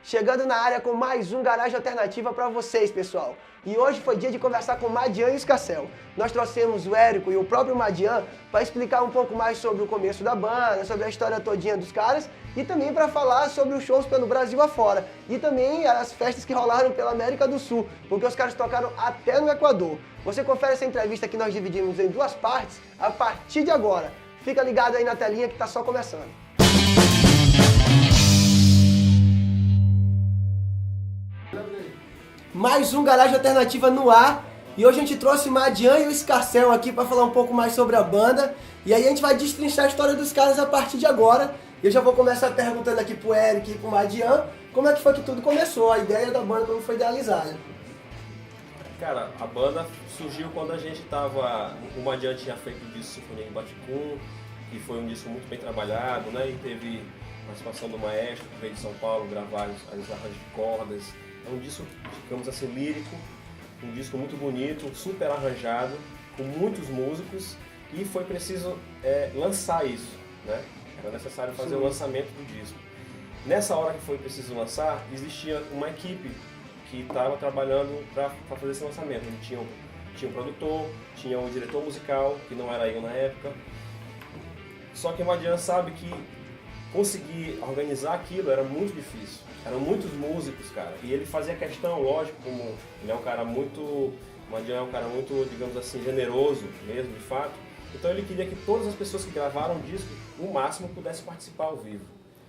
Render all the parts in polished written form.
chegando na área com mais um Garagem Alternativa para vocês, pessoal. E hoje foi dia de conversar com o Madian e o Escarcel. Nós trouxemos o Érico e o próprio Madian para explicar um pouco mais sobre o começo da banda, sobre a história todinha dos caras e também para falar sobre os shows pelo Brasil afora e também as festas que rolaram pela América do Sul, porque os caras tocaram até no Equador. Você confere essa entrevista que nós dividimos em duas partes a partir de agora. Fica ligado aí na telinha que tá só começando. Mais um Garagem Alternativa no ar. E hoje a gente trouxe o Madian e o Escarcel aqui para falar um pouco mais sobre a banda. E aí a gente vai destrinchar a história dos caras a partir de agora. Eu já vou começar perguntando aqui pro Eric e pro Madian como é que foi que tudo começou, a ideia da banda, como foi idealizada. Cara, a banda surgiu quando a gente tava... O Madian tinha feito o disco Sinfonia em Baticum, que foi um disco muito bem trabalhado, né? E teve a participação do maestro, que veio de São Paulo gravar os arranjos de cordas. É um disco, digamos assim, lírico, um disco muito bonito, super arranjado, com muitos músicos, e foi preciso lançar isso, né? Era necessário fazer o lançamento do disco. Nessa hora que foi preciso lançar, existia uma equipe que estava trabalhando para fazer esse lançamento. Tinha um produtor, tinha um diretor musical, que não era eu na época. Só que o Madian sabe que conseguir organizar aquilo era muito difícil. Eram muitos músicos, cara, e ele fazia questão, lógico, como ele é um cara muito, o Madian é um cara muito, digamos assim, generoso mesmo, de fato. Então ele queria que todas as pessoas que gravaram o disco, no máximo, pudessem participar ao vivo.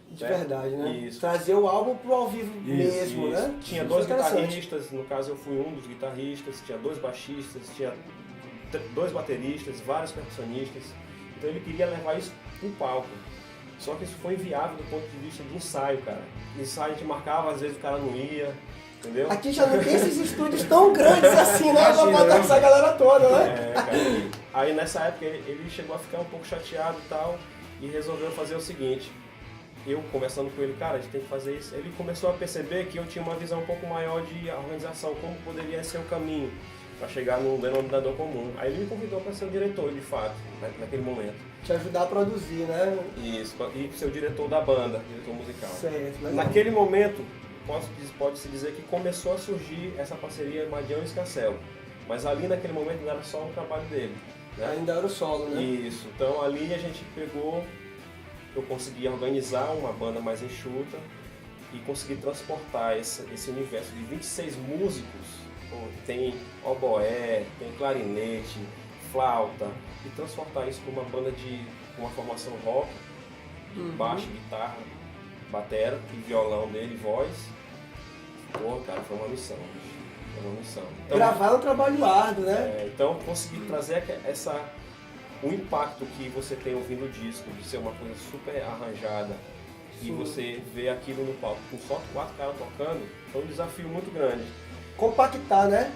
De verdade, né? Isso. Trazer o álbum pro ao vivo mesmo, né? Tinha dois guitarristas, no caso eu fui um dos guitarristas, tinha dois baixistas, tinha dois bateristas, vários percussionistas. Então ele queria levar isso pro palco. Só que isso foi inviável do ponto de vista de ensaio, cara. Ensaio a gente marcava, às vezes o cara não ia, entendeu? Aqui já não tem esses estúdios tão grandes assim, né? Pra botar essa galera toda, né? Cara. Aí nessa época ele chegou a ficar um pouco chateado e tal, e resolveu fazer o seguinte. Eu conversando com ele, cara, a gente tem que fazer isso. Ele começou a perceber que eu tinha uma visão um pouco maior de organização, como poderia ser o caminho para chegar num denominador comum. Aí ele me convidou para ser o diretor, de fato, naquele momento. Te ajudar a produzir, né? Isso, e ser o diretor da banda, diretor musical. Certo, legal. Naquele momento, pode-se dizer que começou a surgir essa parceria Madian e Escarcel. Mas ali naquele momento não era só um trabalho dele. Né? Ainda era o solo, né? Isso, então ali a gente pegou, eu consegui organizar uma banda mais enxuta e consegui transportar esse universo de 26 músicos. Tem oboé, tem clarinete, flauta, e transportar isso para uma banda de uma formação rock, de baixo, guitarra, batera e violão dele, voz. Pô, cara, foi uma missão, bicho. Foi uma missão. Então, gravar é um trabalho árduo, né? Então consegui trazer o impacto que você tem ouvindo o disco, de ser uma coisa super arranjada. Sim. E você vê aquilo no palco com só 4 caras tocando, foi um desafio muito grande. Compactar, né?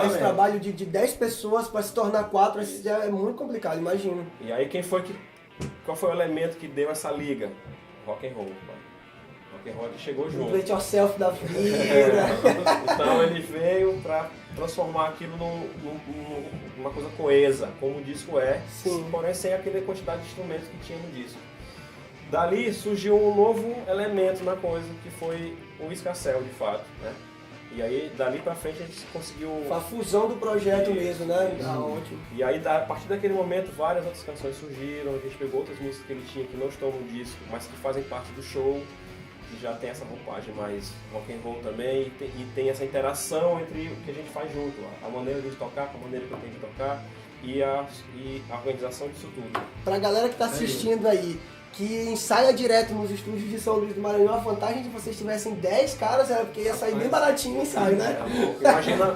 Esse trabalho de 10 pessoas para se tornar 4 é muito complicado, imagino. E aí qual foi o elemento que deu essa liga? Rock and roll, mano. Rock and roll que chegou junto. Do it yourself da vida. Então ele veio para transformar aquilo numa coisa coesa, como o disco é. Sim. Porém sem aquela quantidade de instrumentos que tinha no disco. Dali surgiu um novo elemento na coisa, que foi o Escarcel, de fato, né? E aí, dali pra frente, a gente conseguiu... Foi a fusão do projeto mesmo, né? Ótimo. E aí, a partir daquele momento, várias outras canções surgiram, a gente pegou outras músicas que ele tinha que não estão no disco, mas que fazem parte do show, que já tem essa roupagem mais rock and roll também, e tem essa interação entre o que a gente faz junto, a maneira de tocar com a maneira que eu tenho de tocar, e a organização disso tudo. Pra galera que tá assistindo aí, que ensaia direto nos estúdios de São Luís do Maranhão, a vantagem de vocês tivessem 10 caras era porque ia sair bem baratinho o ensaio, né?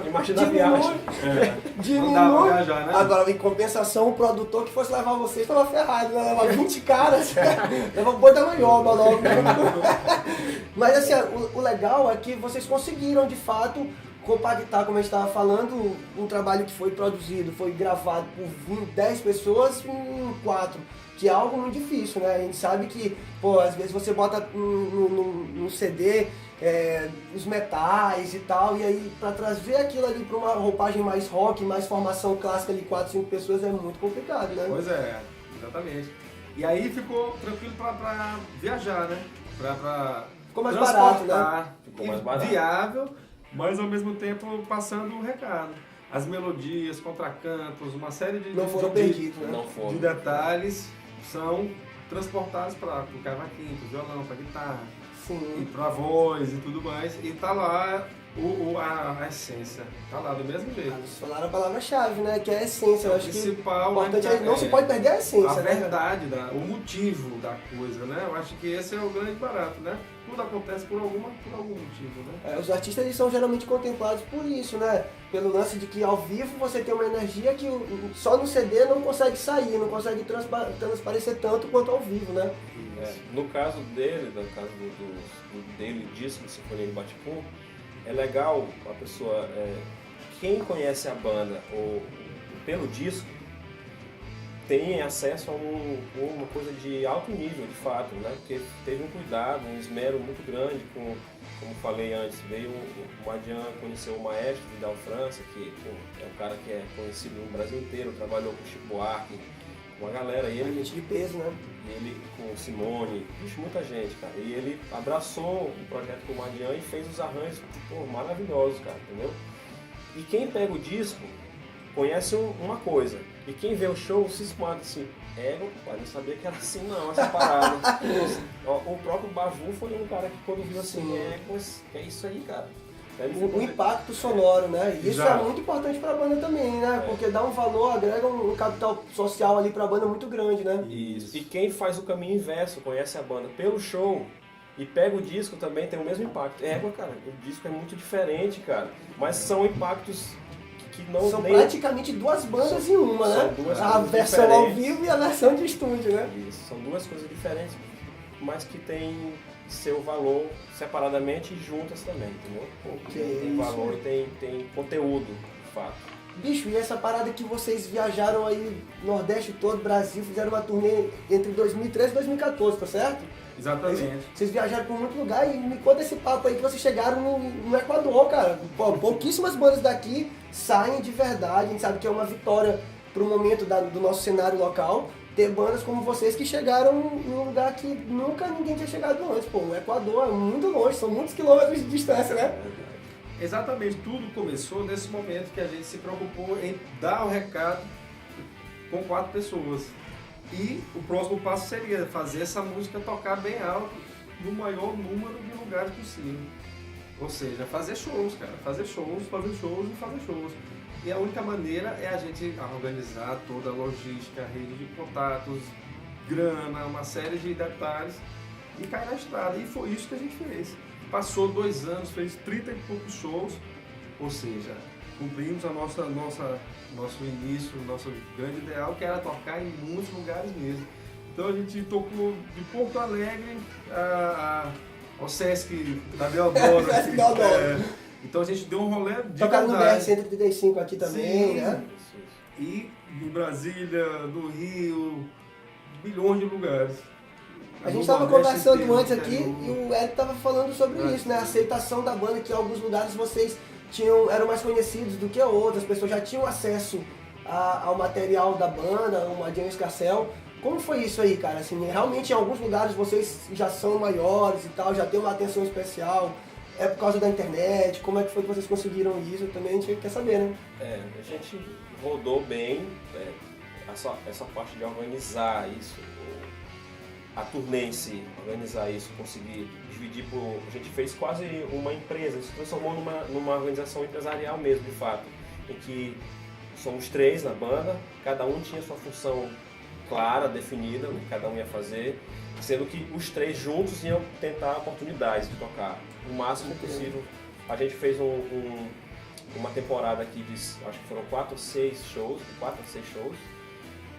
Imagina a viagem. Diminui. Não dá pra viajar, né? Agora, em compensação, o produtor que fosse levar vocês estava ferrado, né? Leva 20 caras, leva o boi da manhoba logo. Mas assim, o legal é que vocês conseguiram, de fato, compactar, como a gente estava falando, um trabalho que foi produzido, foi gravado por 10 pessoas em 4. Que é algo muito difícil, né? A gente sabe que, pô, às vezes você bota no CD os metais e tal, e aí pra trazer aquilo ali pra uma roupagem mais rock, mais formação clássica ali, 4, 5 pessoas, é muito complicado, né? Pois exatamente. E aí ficou tranquilo pra viajar, né? Pra Ficou mais barato, né? transportar, Ficou mais barato. viável, mas ao mesmo tempo passando o recado. As melodias, contracantos, uma série de, Não foram de, perdidos, né? Não de foi. detalhes são transportados para o cavaquinho, para o violão, para a guitarra, e Sim. para a voz e tudo mais. E tá lá a essência, tá lá do mesmo jeito. Vocês falaram a palavra-chave, né? Que é a essência. Eu O acho que principal, o importante né, é não se pode perder a essência, a né, cara? verdade, o motivo da coisa, né? Eu acho que esse é o grande barato, né? Tudo acontece por algum motivo, né? Os artistas eles são geralmente contemplados por isso, né? Pelo lance de que ao vivo você tem uma energia que só no CD não consegue sair, não consegue transparecer tanto quanto ao vivo, né? É, no caso dele, no caso dele, disco de Sinfonia de Baticum, é legal a pessoa, quem conhece a banda ou pelo disco, tem acesso a uma coisa de alto nível, de fato, né? Porque teve um cuidado, um esmero muito grande, como falei antes, veio o Madian, conheceu o maestro Vidal França, que é um cara que é conhecido no Brasil inteiro, trabalhou com Chico Buarque, com uma galera, e ele, Gente de peso, né? com Simone, muita gente, cara. E ele abraçou o projeto com o Madian e fez os arranjos, maravilhosos, cara, entendeu? E quem pega o disco conhece uma coisa, e quem vê o show se esconde assim, pai, não sabia que era assim não, essa parada. O próprio Bavu foi um cara que quando viu assim, que é isso aí, cara. O impacto sonoro, né? E isso Exato. é muito importante pra banda também, né? Porque dá um valor, agrega um capital social ali pra banda muito grande, né? Isso. E quem faz o caminho inverso, conhece a banda pelo show e pega o disco também tem o mesmo impacto. Cara, o disco é muito diferente, cara. Mas são impactos que não... São praticamente duas bandas em uma, São né? duas A coisas versão ao diferentes. vivo e a versão de estúdio, né? Isso, são duas coisas diferentes, mas que têm seu valor separadamente e juntas também, entendeu? Que Tem isso. valor e tem conteúdo, de fato. Bicho, e essa parada que vocês viajaram aí, Nordeste todo, Brasil, fizeram uma turnê entre 2013 e 2014, tá certo? Exatamente. Vocês viajaram por muito lugar e me conta esse papo aí que vocês chegaram no Equador, cara. Pô, pouquíssimas bandas daqui saem de verdade, a gente sabe que é uma vitória pro momento do nosso cenário local, ter bandas como vocês que chegaram em um lugar que nunca ninguém tinha chegado antes. Pô, o Equador é muito longe, são muitos quilômetros de distância, né? Exatamente, tudo começou nesse momento que a gente se preocupou em dar o recado com 4 pessoas. E o próximo passo seria fazer essa música tocar bem alto no maior número de lugares possível. Ou seja, fazer shows, cara. Fazer shows. E a única maneira é a gente organizar toda a logística, a rede de contatos, grana, uma série de detalhes e cair na estrada. E foi isso que a gente fez. Passou 2 anos, fez 30 e poucos shows, ou seja, cumprimos nosso início, nosso grande ideal, que era tocar em muitos lugares mesmo. Então a gente tocou de Porto Alegre ao Sesc da Deodoro. Sesc Deodoro. Então a gente deu um rolê de Tocaram no verdade. BR-135 aqui também, Sim. né? E em Brasília, no Rio, milhões de lugares. A gente No estava Nordeste conversando inteiro, antes aqui interior. e o Eric estava falando sobre isso, né? A aceitação da banda, que em alguns lugares vocês eram mais conhecidos do que outros, as pessoas já tinham acesso ao material da banda, o Madian Escarcel. Como foi isso aí, cara? Assim, realmente em alguns lugares vocês já são maiores e tal, já tem uma atenção especial. É por causa da internet? Como é que foi que vocês conseguiram isso? Também a gente quer saber, né? A gente rodou bem essa parte de organizar isso, a turnê em si, organizar isso, conseguir dividir a gente fez quase uma empresa, se transformou numa organização empresarial mesmo, de fato, em que somos 3 na banda, cada um tinha sua função clara, definida, o que cada um ia fazer, sendo que os 3 juntos iam tentar oportunidades de tocar o máximo possível. A gente fez uma temporada aqui de, acho que foram 4 ou 6 shows,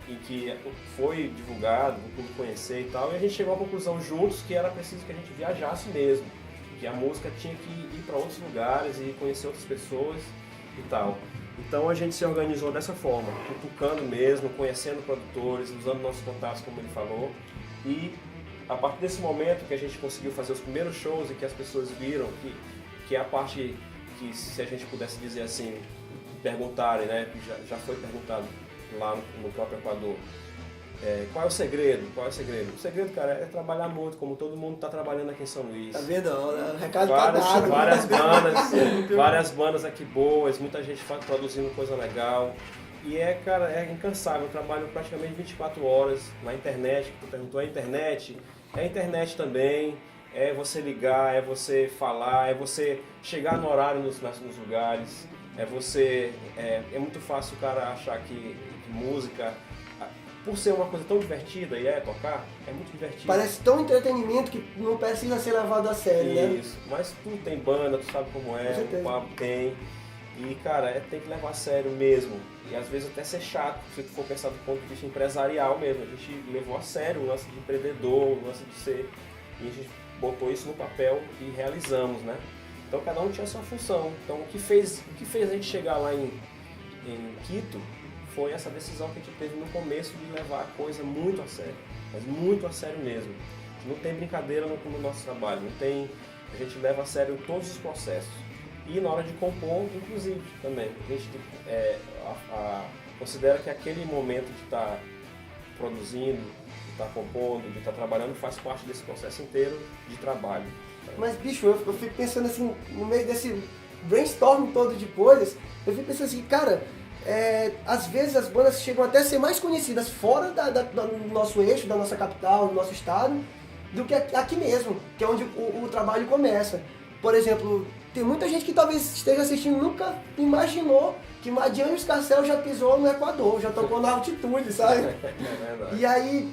em que foi divulgado, o público conhecer e tal, e a gente chegou à conclusão juntos que era preciso que a gente viajasse mesmo, que a música tinha que ir para outros lugares e conhecer outras pessoas e tal. Então a gente se organizou dessa forma, cutucando mesmo, conhecendo produtores, usando nossos contatos, como ele falou, e a partir desse momento que a gente conseguiu fazer os primeiros shows e que as pessoas viram, que é a parte que, se a gente pudesse dizer assim, perguntarem, né, já foi perguntado lá no próprio Equador, Qual é o segredo? Qual é o segredo? O segredo, cara, é trabalhar muito, como todo mundo está trabalhando aqui em São Luís. Tá vendo? O recado tá dado. Várias bandas aqui boas, muita gente produzindo coisa legal. E cara, é incansável, eu trabalho praticamente 24 horas na internet, tu perguntou, a internet também, é você ligar, é você falar, é você chegar no horário nos lugares, é muito fácil o cara achar que música, por ser uma coisa tão divertida, tocar, é muito divertido. Parece tão entretenimento que não precisa ser levado a sério, né? Isso, mas tu tem banda, tu sabe como é, o Pablo tem. E, cara, tem que levar a sério mesmo. E às vezes até ser chato, se tu for pensar do ponto de vista empresarial mesmo. A gente levou a sério o lance de empreendedor, o lance de ser... E a gente botou isso no papel e realizamos, né? Então cada um tinha a sua função. Então o que fez a gente chegar lá em Quito foi essa decisão que a gente teve no começo de levar a coisa muito a sério. Mas muito a sério mesmo. Não tem brincadeira no nosso trabalho. A gente leva a sério todos os processos. E na hora de compor, inclusive, também. A gente considera que aquele momento de estar produzindo, de estar compondo, de estar trabalhando, faz parte desse processo inteiro de trabalho. Mas, bicho, eu fico pensando assim, no meio desse brainstorm todo de coisas, eu fico pensando assim, cara, às vezes as bandas chegam até a ser mais conhecidas fora do nosso eixo, da nossa capital, do nosso estado, do que aqui mesmo, que é onde o trabalho começa. Por exemplo, tem muita gente que talvez esteja assistindo nunca imaginou que Madian Escarcel já pisou no Equador, já tocou na altitude, sabe? É verdade. E aí,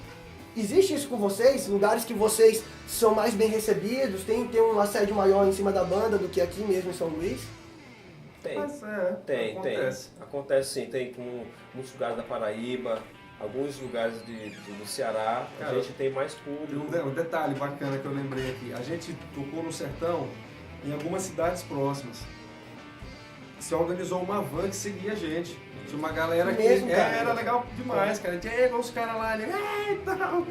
existe isso com vocês? Lugares que vocês são mais bem recebidos? Tem um assédio maior em cima da banda do que aqui mesmo em São Luís? Tem. Acontece sim, tem com muitos lugares da Paraíba, alguns lugares do Ceará, cara, a gente tem mais público. Um detalhe bacana que eu lembrei aqui, a gente tocou no sertão em algumas cidades próximas. Se organizou uma van que seguia a gente. Tinha uma galera que era legal demais, cara. Tinha os caras lá, e tal.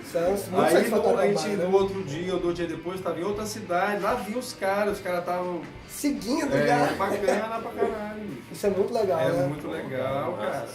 Aí a gente no outro dia ou 2 dias depois estava em outra cidade, lá vinha os caras estavam seguindo, bacana pra caralho. Isso é muito legal, né? É muito legal, cara.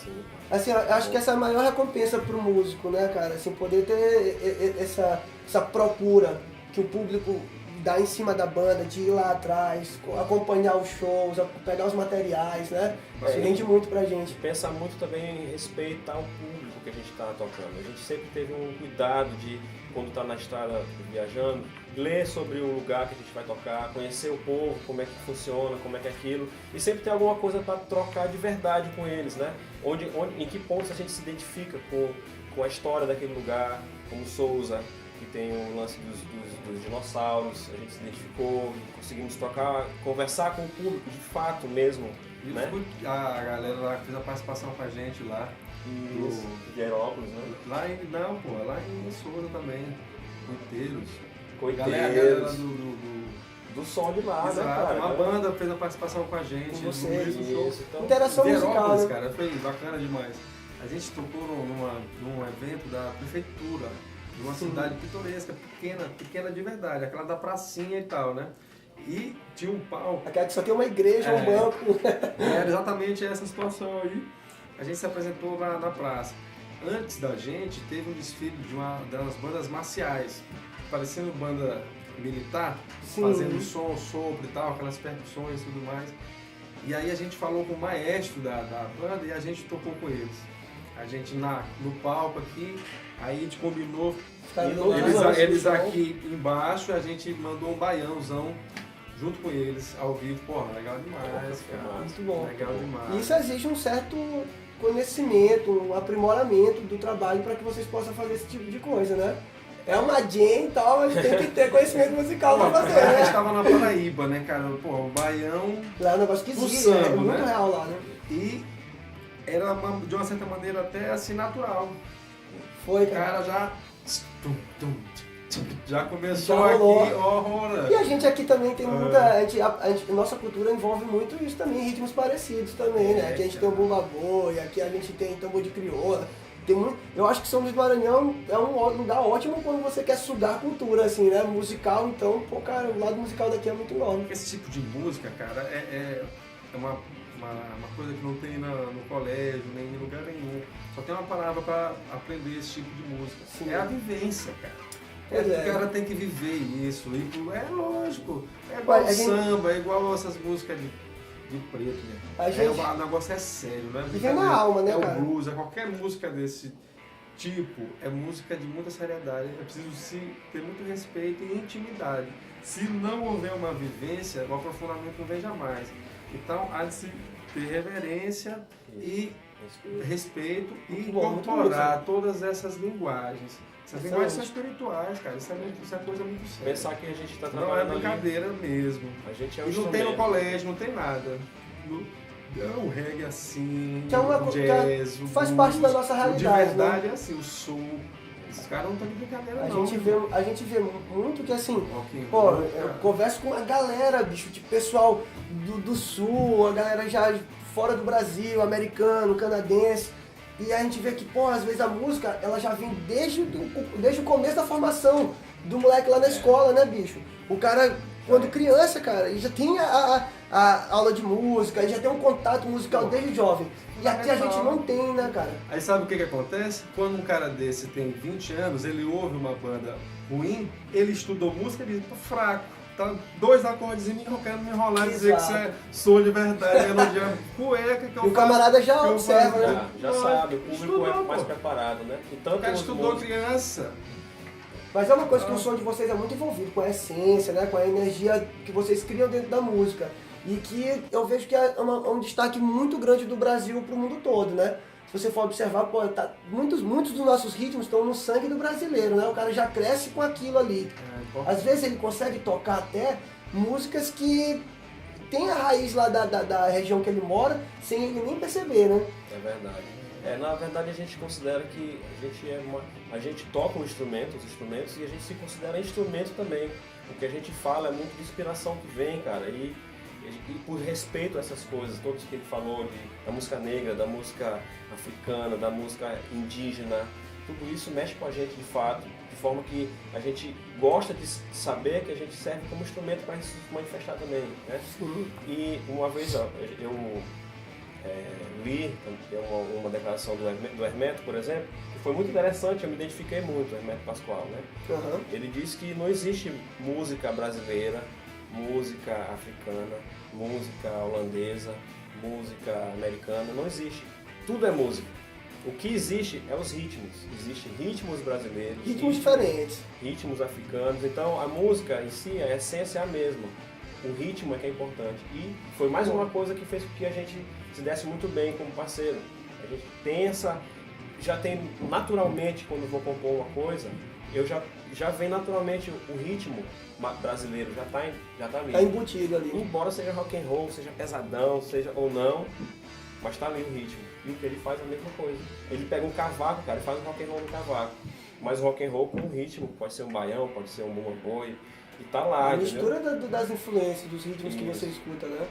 Assim, eu acho que essa é a maior recompensa pro músico, né, cara? Assim, poder ter essa procura que o público dá em cima da banda, de ir lá atrás, acompanhar os shows, pegar os materiais, né? Isso rende muito pra gente. Pensa muito também em respeitar o público que a gente está tocando. A gente sempre teve um cuidado de, quando está na estrada viajando, ler sobre o lugar que a gente vai tocar, conhecer o povo, como é que funciona, como é que é aquilo, e sempre ter alguma coisa para trocar de verdade com eles, né? Em que pontos a gente se identifica com a história daquele lugar, como Souza, que tem o lance dos dinossauros, a gente se identificou, conseguimos conversar com o público de fato mesmo, né? A galera lá fez a participação com a gente lá. De Aerópolis, né? Lá em Souza também, Coiteiros. Galera do som de lá, exato, né, cara? Uma banda fez a participação com a gente. Com vocês. Então, interação musical, né? Cara, foi bacana demais. A gente tocou num evento da prefeitura, de uma cidade pitoresca, pequena de verdade, aquela da pracinha e tal, né? E tinha um palco. Aquela que só tem uma igreja, um banco. Era exatamente essa situação aí. A gente se apresentou na praça. Antes da gente, teve um desfile de uma das bandas marciais, parecendo banda militar, fazendo som, sopro e tal, aquelas percussões e tudo mais. E aí a gente falou com o maestro da banda e a gente tocou com eles. A gente no palco aqui, aí a gente combinou, eles aqui embaixo, a gente mandou um baiãozão junto com eles, ao vivo. Porra, legal demais, cara. Muito bom. Legal demais. Isso exige um certo conhecimento, um aprimoramento do trabalho para que vocês possam fazer esse tipo de coisa, né? É uma jam e tal, mas tem que ter conhecimento musical pra fazer, A né? gente tava na Paraíba, né, cara? Pô, o baião Lá é um negócio que existe, samba, é muito né? real lá, né? E era de uma certa maneira até assim natural. Foi, O cara já começou Já rolou. aqui, horror. E a gente aqui também tem muita. Nossa cultura envolve muito isso também, ritmos parecidos também, né? Aqui a gente tem o bumba boi, aqui a gente tem tambor de crioula. Eu acho que São Luís do Maranhão é um lugar ótimo quando você quer sugar cultura, assim, né? Musical, então, pô, cara, o lado musical daqui é muito enorme. Esse tipo de música, cara, é uma uma coisa que não tem no colégio, nem em lugar nenhum. Só tem uma palavra para aprender esse tipo de música. Sim. É a vivência, cara. O cara tem que viver isso. É lógico. É igual samba, é igual essas músicas de preto, né? O negócio é sério, né? E vem na alma, né, cara? É o blues, qualquer música desse tipo, é música de muita seriedade. É preciso ter muito respeito e intimidade. Se não houver uma vivência, o aprofundamento não vem jamais. Então, há de se ter reverência e respeito e incorporar todas essas linguagens. Essas linguagens são espirituais, cara. Isso é coisa muito séria. Pensar que a gente está trabalhando. Não é brincadeira ali mesmo. A gente é e não tem no colégio, não tem nada. O reggae assim, que é uma, o jazz, o faz blues, parte da nossa realidade. De verdade, né? é assim, o soul. Esses caras não estão de brincadeira, a não. gente vê muito que assim, pô, eu converso com a galera, bicho, tipo, pessoal do sul, a galera já fora do Brasil, americano, canadense. E a gente vê que, pô, às vezes a música, ela já vem desde o começo da formação do moleque lá na escola, né, bicho? O cara, quando criança, cara, ele já tem a aula de música, ele já tem um contato musical desde jovem. E aqui a gente não tem, né, cara? Aí sabe o que acontece? Quando um cara desse tem 20 anos, ele ouve uma banda ruim, ele estudou música e diz, tô fraco. Tá 2 acordes e querendo me enrolar e dizer que você sou de verdade, elogiando cueca que eu faço. E o camarada já observa, né? Já sabe, o público é mais preparado, né? O cara estudou criança. Mas é uma coisa que o som de vocês é muito envolvido com a essência, né? Com a energia que vocês criam dentro da música. E que eu vejo que é um destaque muito grande do Brasil pro mundo todo, né? Se você for observar, pô, muitos dos nossos ritmos estão no sangue do brasileiro, né? O cara já cresce com aquilo ali. Às vezes ele consegue tocar até músicas que tem a raiz lá da região que ele mora, sem ele nem perceber, né? É verdade. Na verdade a gente considera que a gente toca os instrumentos e a gente se considera instrumento também. O que a gente fala é muito de inspiração que vem, cara, e por respeito a essas coisas, todos que ele falou, da música negra, da música africana, da música indígena, tudo isso mexe com a gente de fato, de forma que a gente gosta de saber que a gente serve como instrumento para se manifestar também, né? E uma vez eu li uma declaração do Hermeto, por exemplo, que foi muito interessante, eu me identifiquei muito, o Hermeto Pascoal, né? Uhum. Ele disse que não existe música brasileira, música africana, música holandesa, música americana, não existe. Tudo é música. O que existe é os ritmos. Existem ritmos brasileiros, ritmos diferentes, ritmos africanos. Então a música em si, a essência é a mesma. O ritmo é que é importante. E foi mais uma coisa que fez com que a gente se desse muito bem como parceiro. A gente pensa, já tem naturalmente, quando vou compor uma coisa, eu já vem naturalmente o ritmo brasileiro, já tá ali. Tá embutido ali. Embora seja rock and roll, seja pesadão, seja ou não, mas tá ali o ritmo. E o que ele faz é a mesma coisa. Ele pega um cavaco, cara, e faz um rock and roll no cavaco. Mas o rock and roll com um ritmo, pode ser um baião, pode ser um bumba boi, e tá lá, a mistura das influências, dos ritmos que você escuta, né?